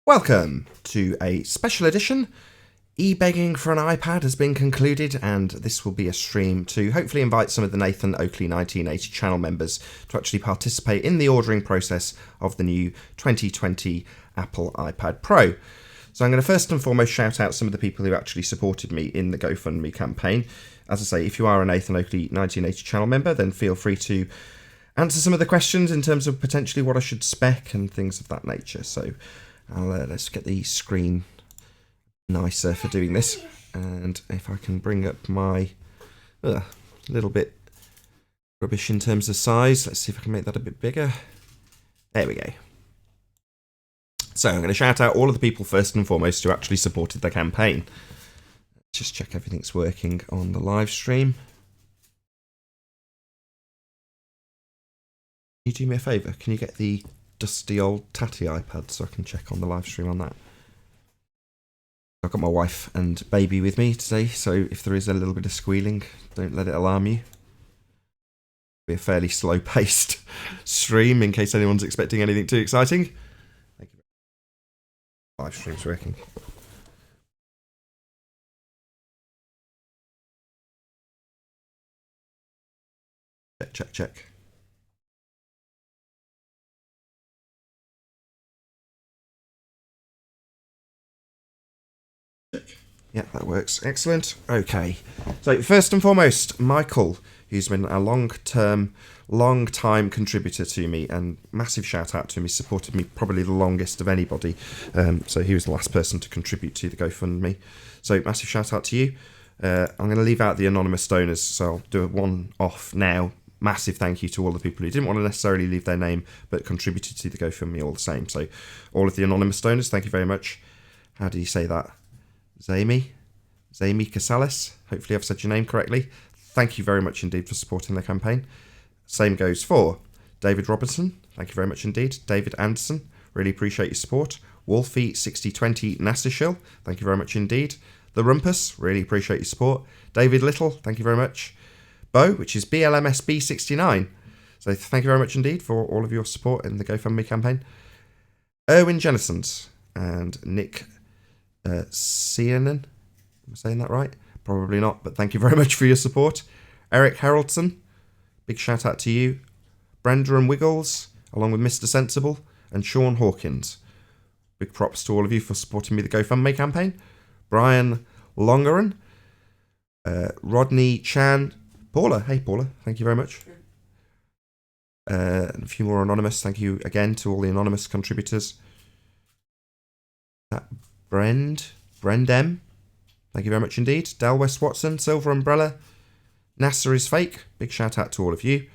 Welcome to a special edition. E-begging for an iPad has been concluded, and this will be a stream to hopefully invite some of the Nathan Oakley 1980 channel members to actually participate in the ordering process of the new 2020 Apple iPad Pro. So I'm going to first and foremost shout out some of the people who actually supported me in the GoFundMe campaign. As I say, if you are a Nathan Oakley 1980 channel member, then feel free to answer some of the questions in terms of potentially what I should spec and things of that nature. So let's get the screen nicer for doing this, and if I can bring up my little bit rubbish in terms of size, let's see if I can make that a bit bigger. There we go. So I'm going to shout out all of the people first and foremost who actually supported the campaign. Just check everything's working on the live stream. Can you do me a favour? Can you get the dusty old tatty iPad so I can check on the live stream on that? I've got my wife and baby with me today, so if there is a little bit of squealing, don't let it alarm you. It'll be a fairly slow-paced stream in case anyone's expecting anything too exciting. Thank you. Live stream's working. Check. Yeah, that works. Excellent. Okay. So first and foremost, Michael, who's been a long-time contributor to me, and massive shout out to him. He supported me probably the longest of anybody. So he was the last person to contribute to the GoFundMe. So massive shout out to you. I'm going to leave out the anonymous donors, so I'll do a one-off now. Massive thank you to all the people who didn't want to necessarily leave their name, but contributed to the GoFundMe all the same. So all of the anonymous donors, thank you very much. How do you say that? Zami Casales, hopefully I've said your name correctly. Thank you very much indeed for supporting the campaign. Same goes for David Robinson, thank you very much indeed. David Anderson, really appreciate your support. Wolfie6020 Nassershill, thank you very much indeed. The Rumpus, really appreciate your support. David Little, thank you very much. Bo, which is BLMSB69, so thank you very much indeed for all of your support in the GoFundMe campaign. Erwin Jennisons and Nick Cianan, am I saying that right? Probably not, but thank you very much for your support. Eric Haroldson, big shout out to you. Brenda and Wiggles, along with Mr. Sensible, and Sean Hawkins. Big props to all of you for supporting me the GoFundMe campaign. Brian Longeran, Rodney Chan, Paula, hey Paula, thank you very much. And a few more anonymous, thank you again to all the anonymous contributors. Brendem, thank you very much indeed. Del West Watson, Silver Umbrella, NASA is Fake, big shout out to all of you.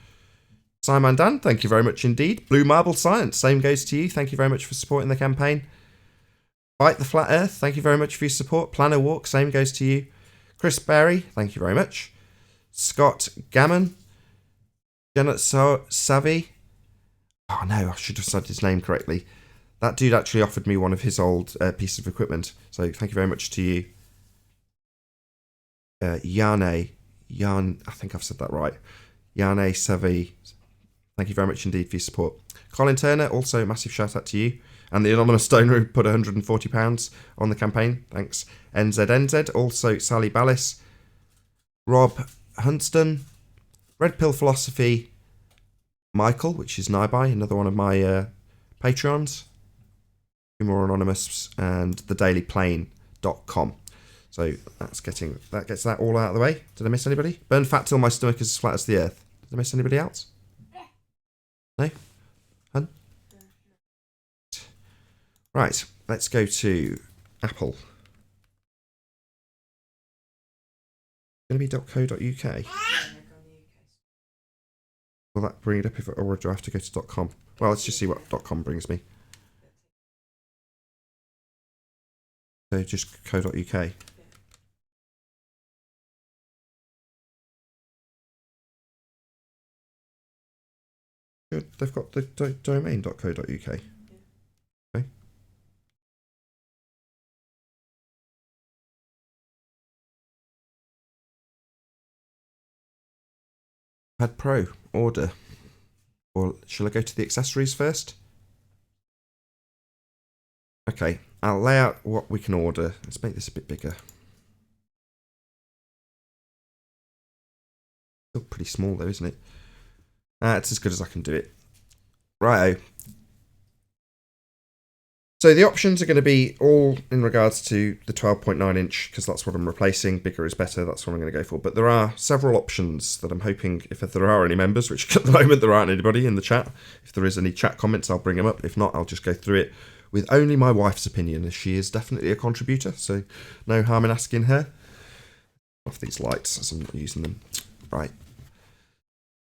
Simon Dan, thank you very much indeed. Blue Marble Science, same goes to you, thank you very much for supporting the campaign. Fight the Flat Earth, thank you very much for your support. Planner Walk, same goes to you. Chris Berry, thank you very much. Scott Gammon, Janet Savvy, oh no, I should have said his name correctly. That dude actually offered me one of his old pieces of equipment, so thank you very much to you. Jan, I think I've said that right. Yane Savi, thank you very much indeed for your support. Colin Turner, also massive shout out to you. And the anonymous donor who put £140 on the campaign, thanks. NZNZ, also Sally Ballis, Rob Hunston, Red Pill Philosophy, Michael, which is Nibai, another one of my Patreons. More anonymous, and thedailyplane.com. So that gets that all out of the way. Did I miss anybody? Burn fat till my stomach is as flat as the earth. Did I miss anybody else? No? Hun? Right, let's go to Apple. It's going to be .co.uk. Will that bring it up or do I have to go to .com? Well, let's just see what .com brings me. So just co.uk. Good, they've got the domain.co.uk. Okay. iPad Pro, order. Or shall I go to the accessories first? Okay, I'll lay out what we can order. Let's make this a bit bigger. Still pretty small though, isn't it? It's as good as I can do it. Righto. So the options are going to be all in regards to the 12.9 inch, because that's what I'm replacing. Bigger is better, that's what I'm going to go for. But there are several options that I'm hoping, if there are any members, which at the moment there aren't anybody in the chat, if there is any chat comments, I'll bring them up. If not, I'll just go through it with only my wife's opinion, as she is definitely a contributor, so no harm in asking her. Off these lights, as I'm not using them. Right.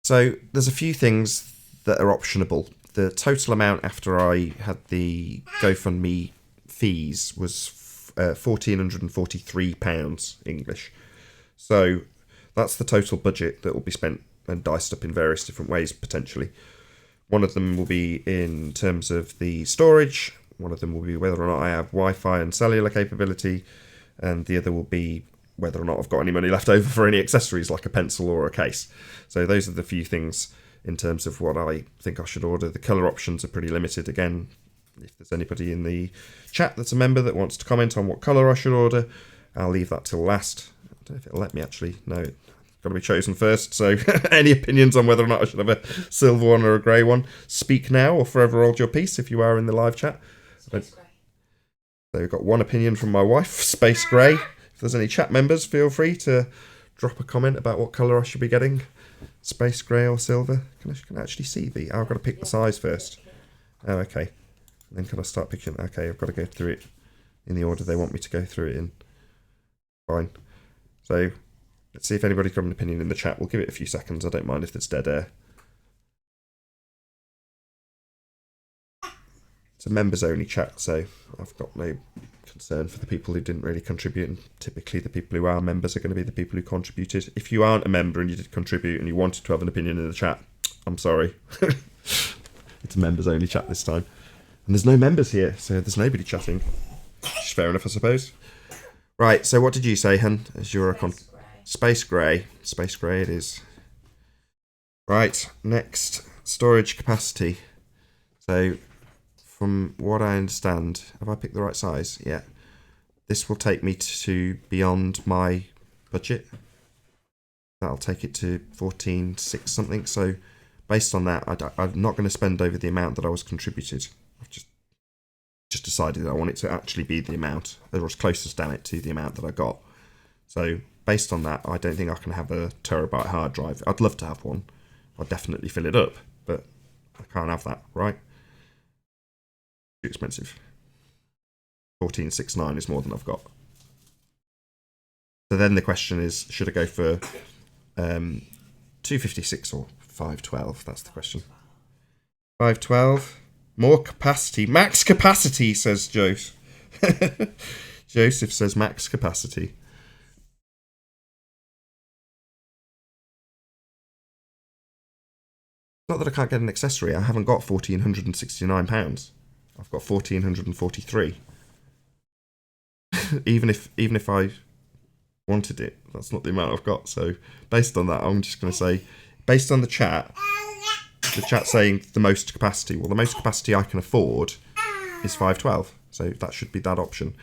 So there's a few things that are optionable. The total amount after I had the GoFundMe fees was £1,443 English. So that's the total budget that will be spent and diced up in various different ways, potentially. One of them will be in terms of the storage. One of them will be whether or not I have Wi-Fi and cellular capability. And the other will be whether or not I've got any money left over for any accessories like a pencil or a case. So those are the few things in terms of what I think I should order. The colour options are pretty limited. Again, if there's anybody in the chat that's a member that wants to comment on what colour I should order, I'll leave that till last. I don't know if it'll let me actually. No, it's got to be chosen first. So any opinions on whether or not I should have a silver one or a grey one, speak now or forever hold your peace if you are in the live chat. So we've got one opinion from my wife, Space Grey. If there's any chat members, feel free to drop a comment about what colour I should be getting. Space grey or silver? Can I actually see the... Oh, I've got to pick the size first. Oh, okay. And then can I start picking... Okay, I've got to go through it in the order they want me to go through it in. Fine. So, let's see if anybody's got an opinion in the chat. We'll give it a few seconds. I don't mind if there's dead air. It's a members-only chat, so I've got no concern for the people who didn't really contribute, and typically the people who are members are going to be the people who contributed. If you aren't a member and you did contribute and you wanted to have an opinion in the chat, I'm sorry. It's a members-only chat this time. And there's no members here, so there's nobody chatting. Which is fair enough, I suppose. Right, so what did you say, hun? As you're a Space Grey. Space Grey it is. Right, next. Storage capacity. So... from what I understand, have I picked the right size? Yeah. This will take me to beyond my budget. That'll take it to 14.6 something. So based on that, I'm not going to spend over the amount that I was contributed. I've just decided I want it to actually be the amount, or as close as damn it to the amount that I got. So based on that, I don't think I can have a terabyte hard drive. I'd love to have one. I'll definitely fill it up, but I can't have that, right? Too expensive. 14.69 is more than I've got. So then the question is, should I go for 256 or 512? That's the question. 512. More capacity. Max capacity, says Joseph. Joseph says max capacity. Not that I can't get an accessory. I haven't got £1,469. I've got 1,443. even if I wanted it, that's not the amount I've got. So based on that, I'm just going to say, based on the chat saying the most capacity. Well, the most capacity I can afford is 512. So that should be that option.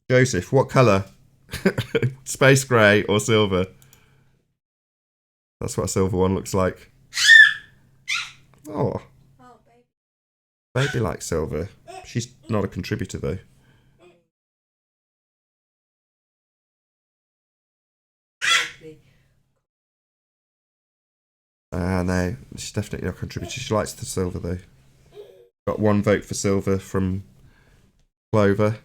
Joseph, what colour? Space grey or silver? That's what a silver one looks like. Oh. Baby likes silver. She's not a contributor though. No, she's definitely not a contributor. She likes the silver though. Got one vote for silver from Clover.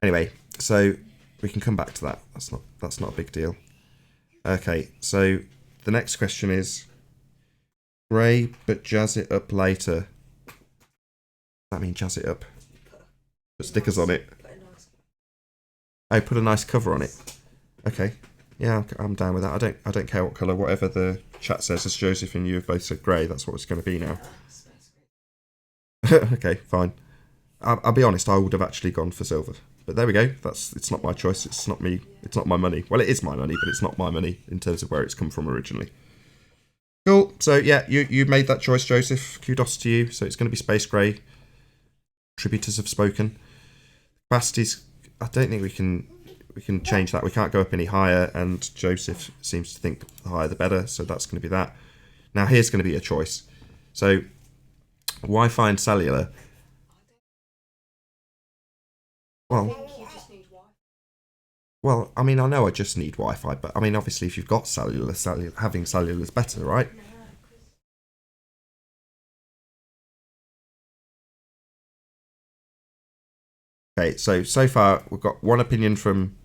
Anyway, so we can come back to that. That's not a big deal. Okay, so the next question is grey, but jazz it up later. Does that mean jazz it up? Put stickers on it. Oh, put a nice cover on it. Okay. Yeah, I'm down with that. I don't care what colour, whatever the chat says. As Joseph and you have both said grey, that's what it's going to be now. Okay, fine. I'll be honest, I would have actually gone for silver. But there we go. It's not my choice. It's not me. It's not my money. Well, it is my money, but it's not my money in terms of where it's come from originally. Cool. So yeah, you made that choice, Joseph. Kudos to you. So it's going to be space grey. contributors have spoken. Capacities, I don't think we can change that. We can't go up any higher, and Joseph seems to think the higher the better, so that's going to be that. Now here's going to be a choice. So Wi-Fi and cellular. Well, I mean, I know I just need Wi-Fi, but I mean, obviously, if you've got cellular, having cellular is better, right? Okay, so far we've got one opinion from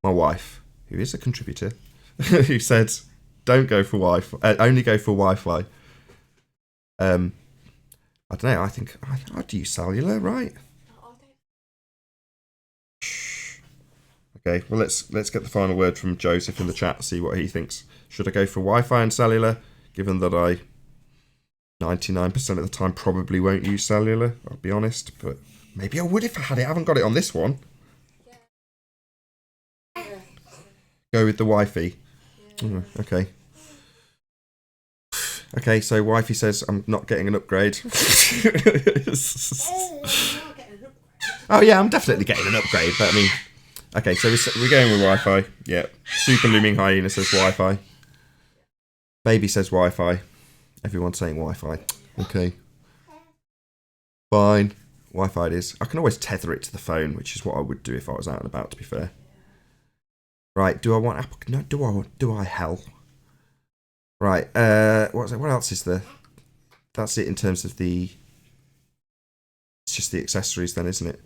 my wife, who is a contributor, who said, "Don't go for Wi-Fi. Only go for Wi-Fi." I don't know. I think I'd use cellular, right? Okay, well let's get the final word from Joseph in the chat. See what he thinks. Should I go for Wi-Fi and cellular, given that I 99% of the time probably won't use cellular? I'll be honest, but maybe I would if I had it. I haven't got it on this one. Go with the Wi-Fi. Yeah. Okay. Okay, so Wifey says I'm not getting an upgrade. Oh yeah, I'm definitely getting an upgrade, but I mean, okay, so we're going with Wi-Fi. Yeah. Super Looming Hyena says Wi-Fi. Baby says Wi-Fi. Everyone's saying Wi-Fi. Okay. Fine. Wi-Fi it is. I can always tether it to the phone, which is what I would do if I was out and about, to be fair. Right, do I want Apple? No, do I hell? Right, what else is there? That's it in terms of the... It's just the accessories then, isn't it?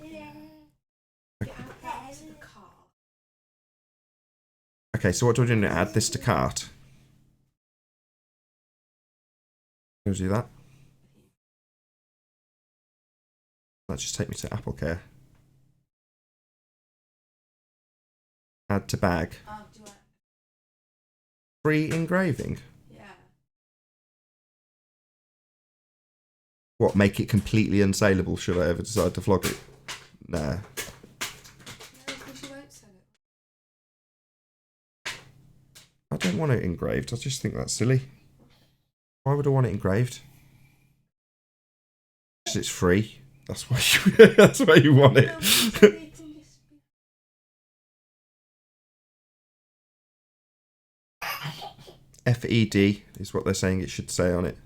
Okay, so what do I do now? Add this to cart. Go do that. That just take me to Apple Care. Add to bag. Free engraving? Yeah. What, make it completely unsaleable should I ever decide to flog it? Nah. No, because you won't sell it. I don't want it engraved. I just think that's silly. Why would I want it engraved? Because it's free. That's why you want it. FED is what they're saying it should say on it.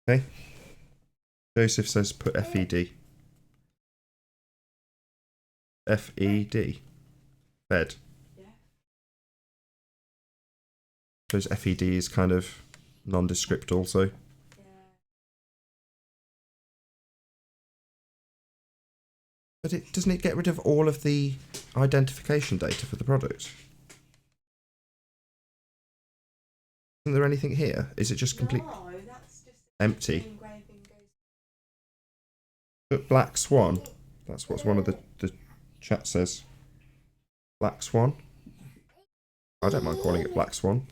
Okay. Joseph says put FED. FED. Fed. Yeah. Because FED is kind of nondescript also. Yeah. But doesn't it get rid of all of the identification data for the product? Isn't there anything here? Is it just complete? No, that's just empty. But Black Swan. That's what one of the chat says. Black Swan. I don't mind calling it Black Swan.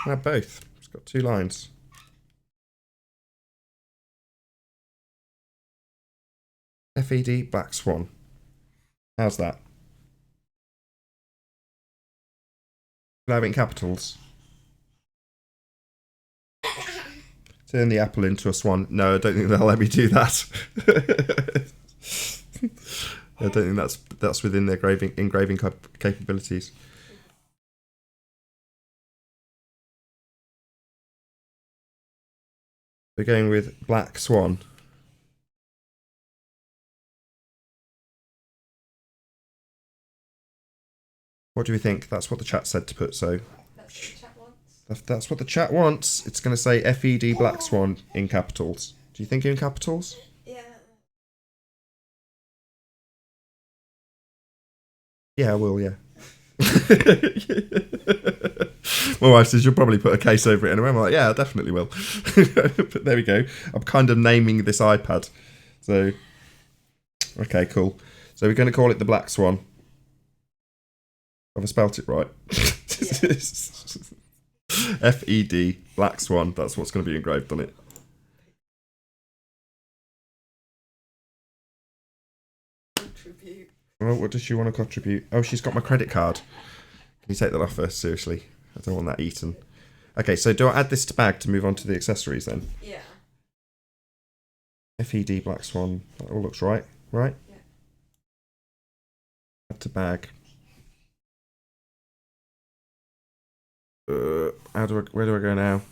I have both. It's got two lines. FED Black Swan. How's that? Can I have it in capitals? Turn the apple into a swan. No, I don't think they'll let me do that. I don't think that's within their engraving capabilities. We're going with Black Swan. What do we think? That's what the chat said to put, so... That's what the chat wants. That's what the chat wants. It's going to say FED Black Swan in capitals. Do you think in capitals? Yeah. Yeah, I will, yeah. My wife says you'll probably put a case over it anyway. I'm like, yeah, I definitely will. But there we go. I'm kind of naming this iPad. So, okay, cool. So we're going to call it the Black Swan. Have I spelt it right? FED, Black Swan. That's what's going to be engraved on it. Oh, what does she want to contribute? Oh, she's got my credit card. Can you take that off her? Seriously. I don't want that eaten. Okay, so do I add this to bag to move on to the accessories then? Yeah. FED Black Swan. That all looks right, right? Yeah. Add to bag. Where do I go now?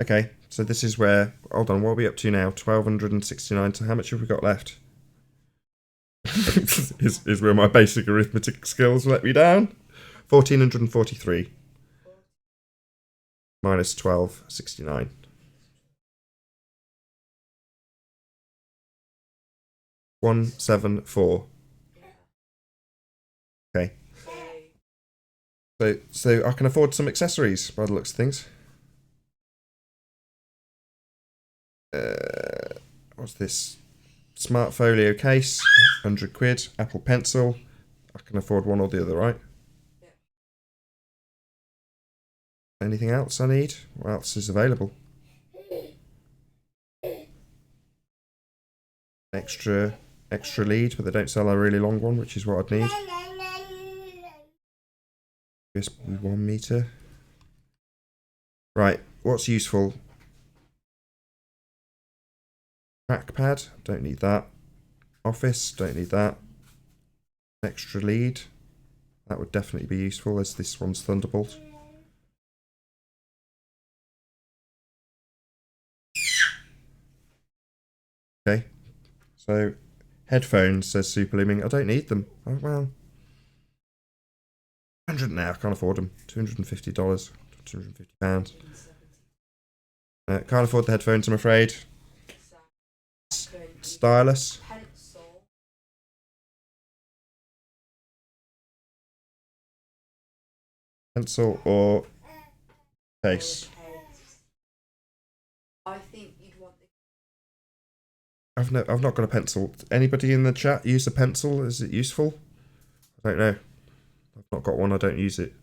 Okay, so this is where. Hold on, what are we up to now? 1269. So how much have we got left? is where my basic arithmetic skills let me down. 1443 minus 1269. 174. Okay. So I can afford some accessories by the looks of things. What's this? Smart folio case, 100 quid. Apple Pencil. I can afford one or the other, right? Yeah. Anything else I need? What else is available? Extra lead, but they don't sell a really long one, which is what I'd need. USB 1 meter. Right, what's useful? Trackpad, don't need that. Office, don't need that. Extra lead, that would definitely be useful as this one's Thunderbolt. Okay, so headphones, says Superlooming. I don't need them. Oh, well. 100 now, I can't afford them. $250, £250. Can't afford the headphones, I'm afraid. Stylus. Pencil or case. I think you'd want the. I've not got a pencil. Anybody in the chat use a pencil? Is it useful? I don't know. I've not got one. I don't use it.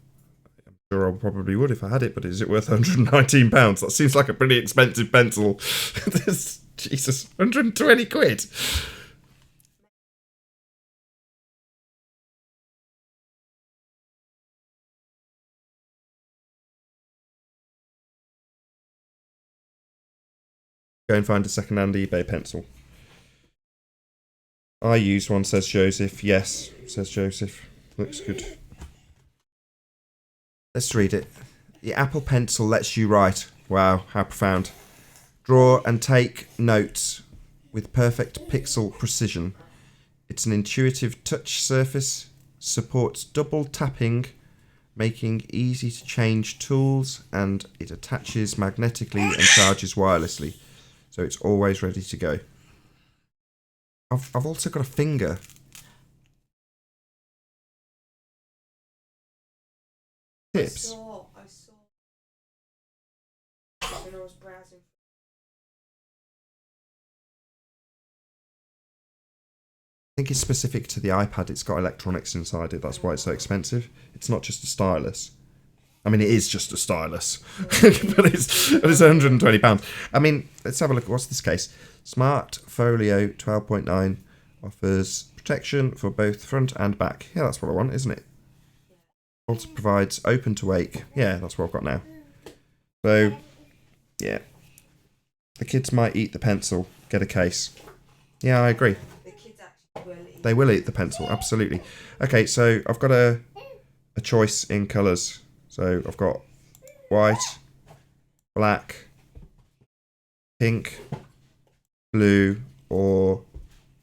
I'm sure I probably would if I had it, but is it worth £119? That seems like a pretty expensive pencil. Jesus, 120 quid. Go and find a second-hand eBay pencil. I use one, says Joseph. Yes, says Joseph. Looks good. Let's read it. The Apple Pencil lets you write. Wow, how profound. Draw and take notes with perfect pixel precision. It's an intuitive touch surface, supports double tapping, making easy to change tools, and it attaches magnetically and charges wirelessly. So it's always ready to go. I've also got a finger. Tips. I saw when I was browsing. I think it's specific to the iPad. It's got electronics inside it. That's why it's so expensive. It's not just a stylus. I mean, it is just a stylus, but it's £120. I mean, let's have a look. What's this case? Smart Folio 12.9 offers protection for both front and back. Yeah, that's what I want, isn't it? Also provides open to wake. Yeah, that's what I've got now. So, yeah. The kids might eat the pencil. Get a case. Yeah, I agree. The kids actually will eat. They will eat the pencil, absolutely. Okay, so I've got a choice in colours. So I've got white, black, pink, blue, or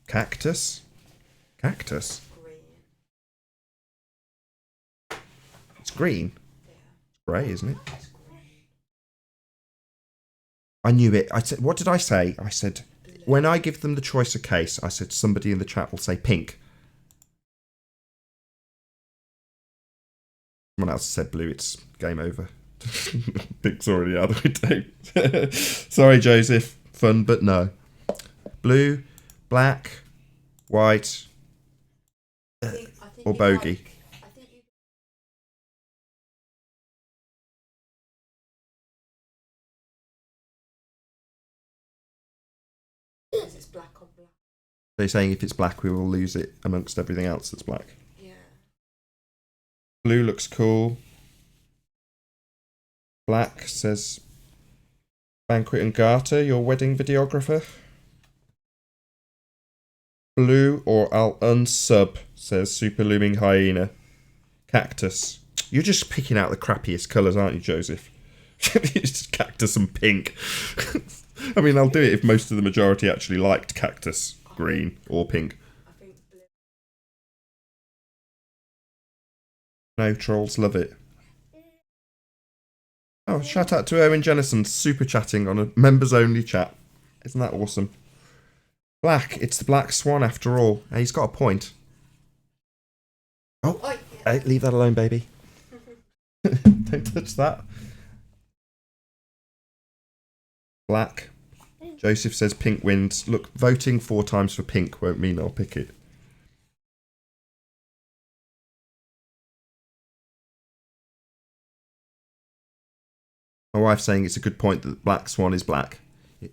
cactus. Cactus? Green. It's green. Yeah. It's grey, isn't it? I knew it. I said, what did I say? I said, when I give them the choice of case, I said somebody in the chat will say pink. Someone else said blue. It's game over. Pink's already out of the window. Sorry, Joseph. Fun, but no. Blue, black, white, I think or bogey. Because it's black on black. They're saying if it's black, we will lose it amongst everything else that's black. Yeah. Blue looks cool. Black says Banquet and Garter, your wedding videographer. Blue or I'll unsub, says Super Looming Hyena. Cactus. You're just picking out the crappiest colours, aren't you, Joseph? It's just cactus and pink. I mean, I'll do it if most of the majority actually liked cactus, green or pink. I think blue. No, trolls love it. Oh, shout out to Owen Jennison, super chatting on a members-only chat. Isn't that awesome? Black, it's the Black Swan after all. Hey, he's got a point. Oh, hey, leave that alone, baby. Don't touch that. Black. Joseph says pink wins. Look, voting 4 times for pink won't mean I'll pick it. My wife's saying it's a good point that Black Swan is black.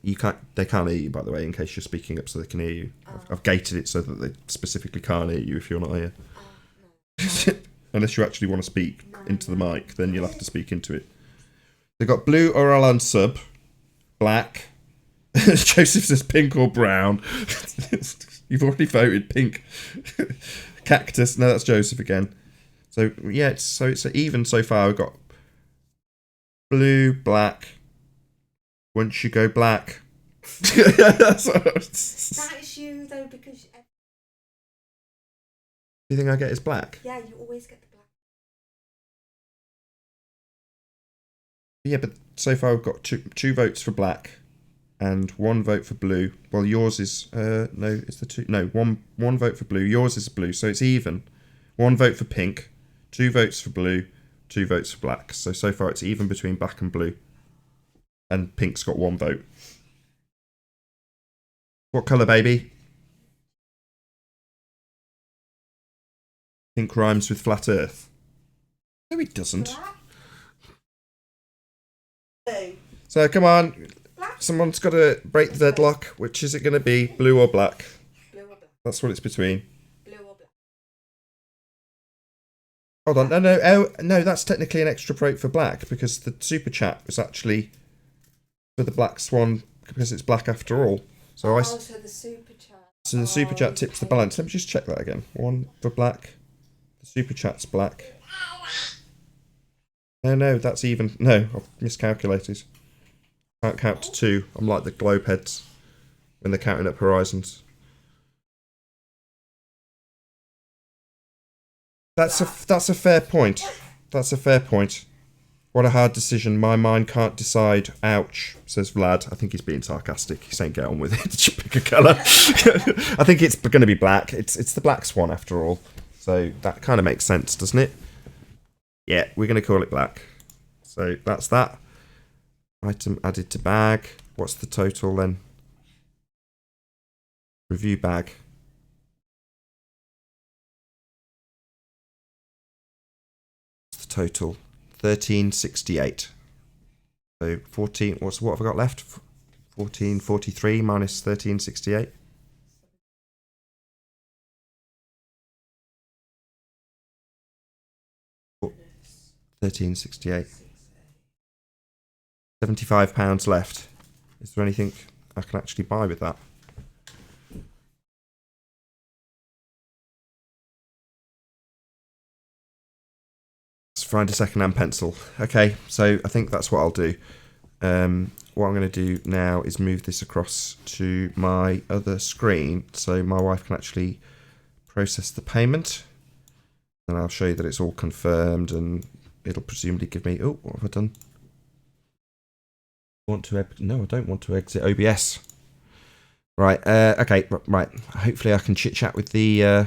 You can't. They can't hear you, by the way, in case you're speaking up so they can hear you. I've gated it so that they specifically can't hear you if you're not here. No. Unless you actually want to speak into the mic, then you'll have to speak into it. They've got blue or I'll unsub. Black. Joseph says pink or brown. You've already voted pink. Cactus. No, that's Joseph again. So yeah, it's even so far. We've got blue, black. Once you go black. That is you though, because You think I get is black? yeah, you always get the black. Yeah, but so far we've got two votes for black and 1 vote for blue. Well, yours is no, it's the two. No, one vote for blue. Yours is blue, so it's even. 1 vote for pink, 2 votes for blue, 2 votes for black. So far it's even between black and blue. And pink's got 1 vote. What colour, baby? Pink rhymes with flat earth. No, it doesn't. Blue. So, come on. Black. Someone's got to break the deadlock. Which is it going to be? Blue or black? Blue or black. That's what it's between. Blue or black. Hold on. No. Oh, no, that's technically an extra vote for black because the super chat was actually for the Black Swan because it's black after all. So So the super chat. So the super chat tips the balance. Let me just check that again. 1 for black. The super chat's black. No, that's even. No, I've miscalculated. Can't count to 2. I'm like the globe heads when they're counting up horizons. That's a fair point. That's a fair point. What a hard decision. My mind can't decide. Ouch, says Vlad. I think he's being sarcastic. He's saying get on with it. Just pick a colour. I think it's going to be black. It's the Black Swan after all. So that kind of makes sense, doesn't it? Yeah, we're going to call it black. So that's that. Item added to bag. What's the total then? Review bag. What's the total? 1368. So 14. What have I got left? 1443 minus 1368. 1368. £75 left. Is there anything I can actually buy with that? Let's find a second-hand pencil. Okay, so I think that's what I'll do. What I'm going to do now is move this across to my other screen so my wife can actually process the payment. And I'll show you that it's all confirmed and it'll presumably give me... Oh, what have I done? No, I don't want to exit OBS. Right, okay, right. Hopefully I can chit-chat with the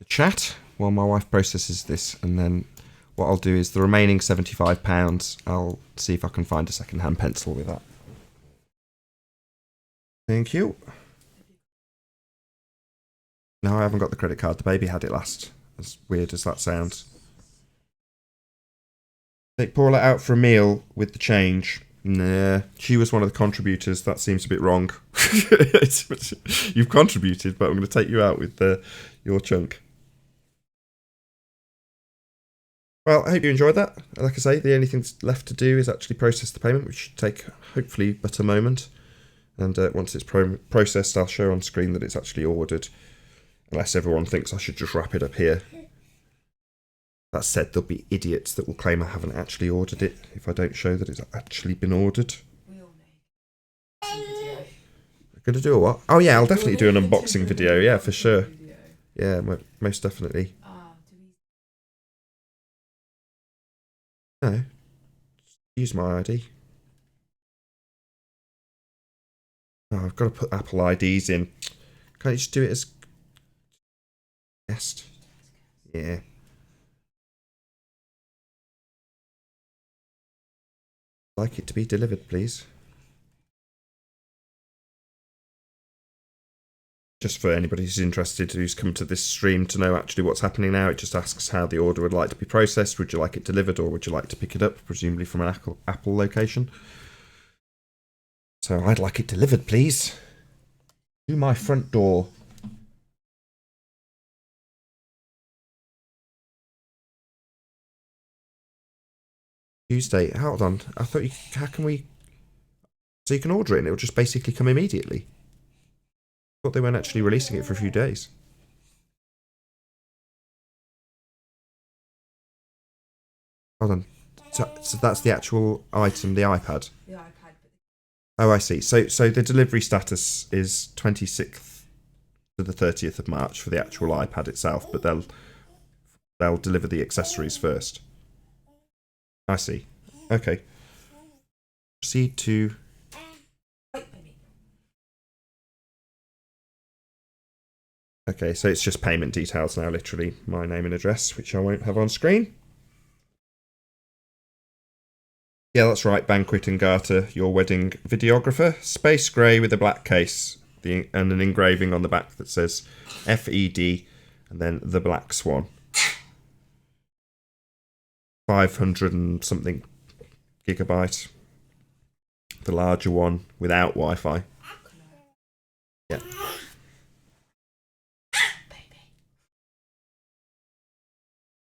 chat while my wife processes this. And then what I'll do is the remaining £75, I'll see if I can find a second-hand pencil with that. Thank you. No, I haven't got the credit card. The baby had it last. As weird as that sounds. Take Paula out for a meal with the change. Nah, she was one of the contributors. That seems a bit wrong. You've contributed, but I'm going to take you out with your chunk. Well, I hope you enjoyed that. Like I say, the only thing left to do is actually process the payment, which should take, hopefully, but a moment. And once it's processed, I'll show on screen that it's actually ordered. Unless everyone thinks I should just wrap it up here. That said, there'll be idiots that will claim I haven't actually ordered it if I don't show that it's actually been ordered. We all need Going to do a what? Oh yeah, I'll definitely do an unboxing video. Yeah, for sure. Yeah, most definitely. No. Use my ID. Oh, I've got to put Apple IDs in. Can't you just do it as guest? Yeah. I'd like it to be delivered, please. Just for anybody who's interested, who's come to this stream to know actually what's happening now, it just asks how the order would like to be processed. Would you like it delivered or would you like to pick it up, presumably from an Apple location? So I'd like it delivered, please. To my front door. Tuesday. Hold on. I thought how can we... So you can order it and it'll just basically come immediately. I thought they weren't actually releasing it for a few days. Hold on. So that's the actual item, the iPad? the iPad. Oh, I see. So the delivery status is 26th to the 30th of March for the actual iPad itself, but they'll deliver the accessories first. I see. Okay. Proceed to... Okay, so it's just payment details now, literally. My name and address, which I won't have on screen. Yeah, that's right, Banquet and Garter, your wedding videographer. Space grey with a black case and an engraving on the back that says FED and then the Black Swan. 500 and something gigabyte. The larger one without Wi-Fi. Yeah.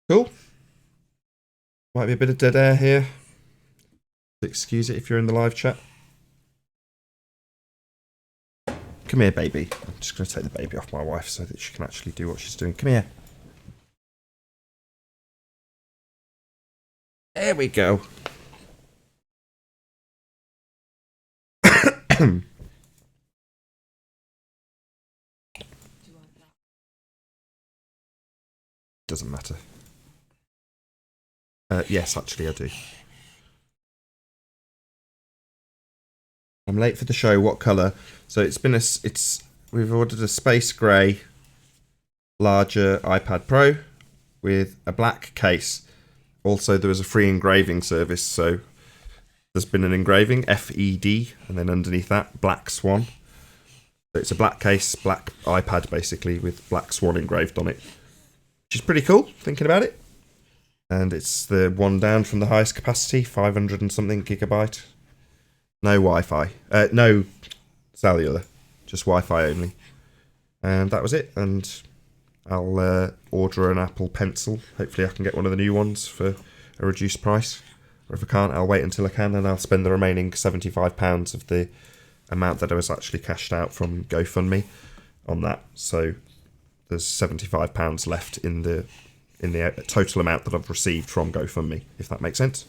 Cool. Might be a bit of dead air here. Excuse it if you're in the live chat. Come here, baby. I'm just going to take the baby off my wife so that she can actually do what she's doing. Come here. There we go. Doesn't matter. Yes, actually I do. I'm late for the show. What colour? So we've ordered a space grey larger iPad Pro with a black case. Also, there was a free engraving service, so there's been an engraving, FED, and then underneath that, Black Swan. So it's a black case, black iPad basically, with Black Swan engraved on it. Which is pretty cool, thinking about it. And it's the one down from the highest capacity, 500 and something gigabyte. No Wi-Fi. No cellular. Just Wi-Fi only. And that was it. And I'll order an Apple Pencil. Hopefully I can get one of the new ones for a reduced price. Or if I can't, I'll wait until I can and I'll spend the remaining £75 of the amount that I was actually cashed out from GoFundMe on that. So there's £75 left in the total amount that I've received from GoFundMe, if that makes sense.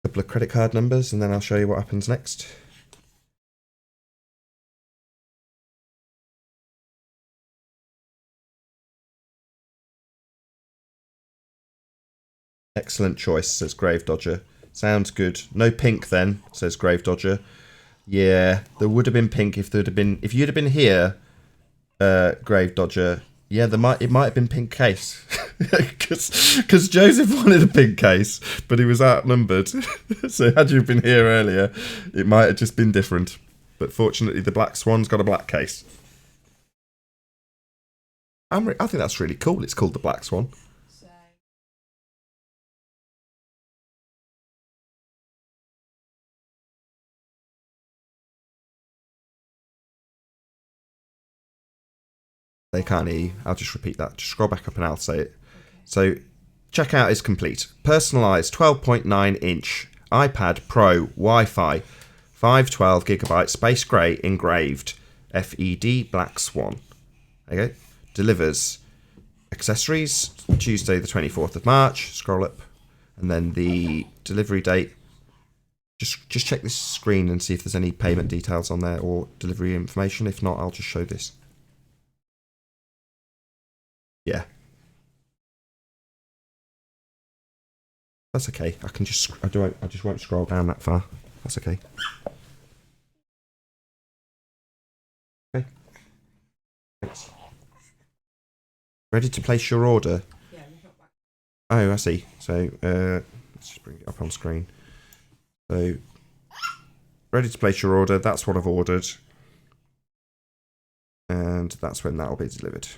A couple of credit card numbers and then I'll show you what happens next. Excellent choice, says Grave Dodger. Sounds good. No pink then, says Grave Dodger. Yeah, there would have been pink if you'd have been here, Grave Dodger. Yeah, it might have been pink case. Because Joseph wanted a pink case, but he was outnumbered. So had you been here earlier, it might have just been different. But fortunately, the Black Swan's got a black case. I think that's really cool. It's called the Black Swan. They can't hear you. I'll just repeat that. Just scroll back up and I'll say it. So, checkout is complete. Personalised 12.9 inch iPad Pro Wi-Fi 512 gigabyte space grey engraved FED Black Swan. There you go. Delivers accessories Tuesday the 24th of March. Scroll up. And then the delivery date. Just check this screen and see if there's any payment details on there or delivery information. If not, I'll just show this. Yeah. That's okay. I just won't scroll down that far. That's okay. Okay. Thanks. Ready to place your order? Yeah, you've not back. Oh, I see. So, let's just bring it up on screen. So, ready to place your order. That's what I've ordered. And that's when that'll be delivered.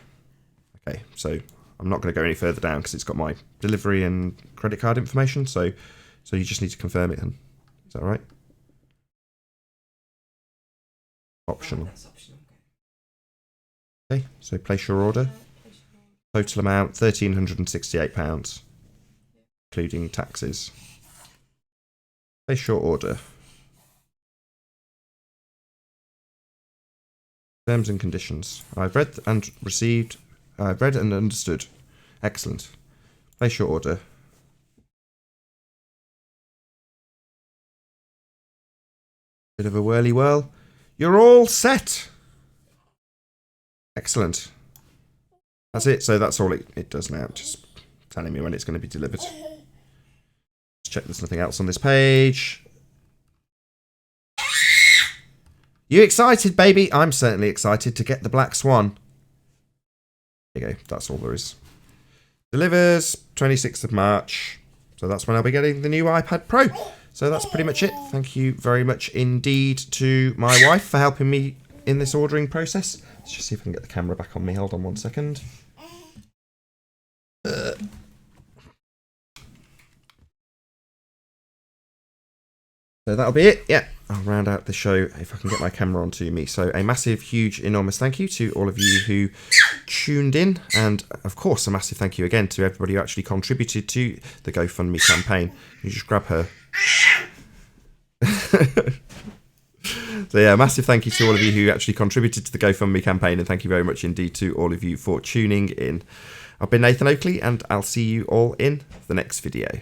Okay, so I'm not going to go any further down because it's got my delivery and credit card information. So you just need to confirm it then. Is that all right? Optional. That's optional. Okay, so place your order. Total amount £1,368, including taxes. Place your order. Terms and conditions. I've read and received. I've read and understood. Excellent. Place your order. Bit of a whirly whirl. You're all set. Excellent. That's it. So that's all it does now. Just telling me when it's going to be delivered. Let's check there's nothing else on this page. You excited, baby? I'm certainly excited to get the Black Swan. There you go. That's all there is. Delivers 26th of March. So that's when I'll be getting the new iPad Pro. So that's pretty much it. Thank you very much indeed to my wife for helping me in this ordering process. Let's just see if I can get the camera back on me. Hold on one second. So that'll be it. Yeah, I'll round out the show if I can get my camera onto me. So a massive, huge, enormous thank you to all of you who tuned in. And of course, a massive thank you again to everybody who actually contributed to the GoFundMe campaign. You just grab her. So yeah, massive thank you to all of you who actually contributed to the GoFundMe campaign. And thank you very much indeed to all of you for tuning in. I've been Nathan Oakley and I'll see you all in the next video.